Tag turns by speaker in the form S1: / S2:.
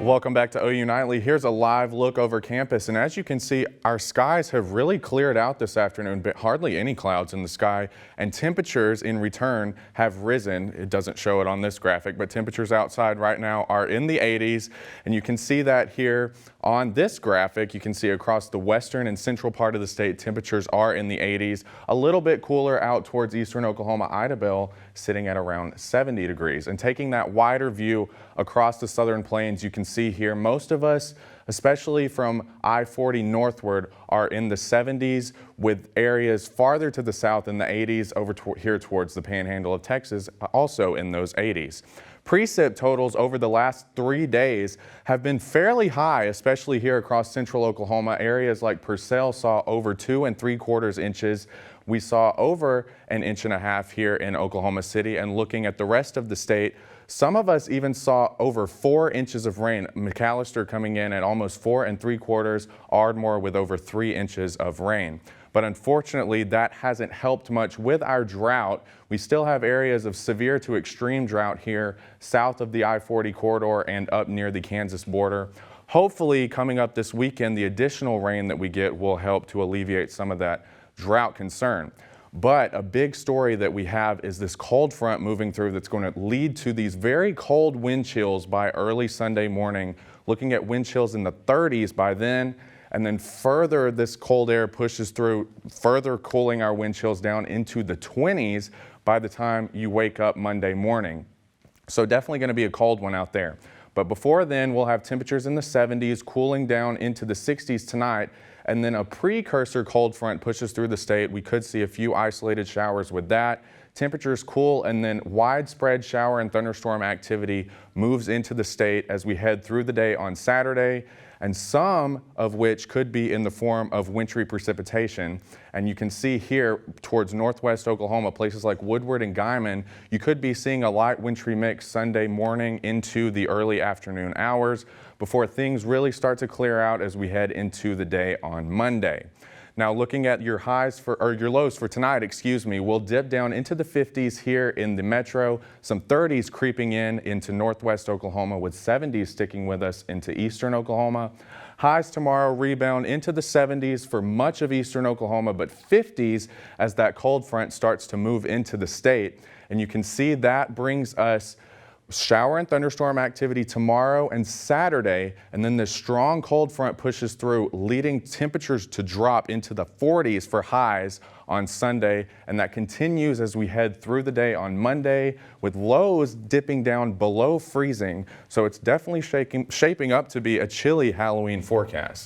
S1: Welcome back to OU Nightly. Here's a live look over campus, and as you can see, our skies have really cleared out this afternoon, but hardly any clouds in the sky, and temperatures in return have risen. It doesn't show it on this graphic, but temperatures outside right now are in the 80s, and you can see that here on this graphic. You can see across the western and central part of the state, temperatures are in the 80s. A little bit cooler out towards eastern Oklahoma, Idabel, sitting at around 70 degrees. And taking that wider view across the southern plains, you can see here most of us, especially from I-40 northward, are in the 70s, with areas farther to the south in the 80s, over here towards the panhandle of Texas, also in those 80s. Precip totals over the last 3 days have been fairly high, especially here across central Oklahoma. Areas like Purcell saw over 2 3/4 inches. We saw over 1.5 inches here in Oklahoma City, and looking at the rest of the state, some of us even saw over 4 inches of rain. McAllister coming in at almost 4 3/4, Ardmore with over 3 inches of rain. But unfortunately, that hasn't helped much with our drought. We still have areas of severe to extreme drought here south of the I-40 corridor and up near the Kansas border. Hopefully, coming up this weekend, the additional rain that we get will help to alleviate some of that drought concern. But a big story that we have is this cold front moving through that's going to lead to these very cold wind chills by early Sunday morning. Looking at wind chills in the 30s by then, and then further this cold air pushes through, further cooling our wind chills down into the 20s by the time you wake up Monday morning. So definitely going to be a cold one out there. But before then, we'll have temperatures in the 70s, cooling down into the 60s tonight, and then a precursor cold front pushes through the state. We could see a few isolated showers with that. Temperatures cool, and then widespread shower and thunderstorm activity moves into the state as we head through the day on Saturday, and some of which could be in the form of wintry precipitation. And you can see here towards northwest Oklahoma, places like Woodward and Guymon, you could be seeing a light wintry mix Sunday morning into the early afternoon hours before things really start to clear out as we head into the day on Monday. Now, looking at your your lows for tonight, we'll dip down into the 50s here in the metro, some 30s creeping into northwest Oklahoma, with 70s sticking with us into eastern Oklahoma. Highs tomorrow rebound into the 70s for much of eastern Oklahoma, but 50s as that cold front starts to move into the state. And you can see that brings us shower and thunderstorm activity tomorrow and Saturday, and then this strong cold front pushes through, leading temperatures to drop into the 40s for highs on Sunday, and that continues as we head through the day on Monday, with lows dipping down below freezing. So it's definitely shaping up to be a chilly Halloween forecast.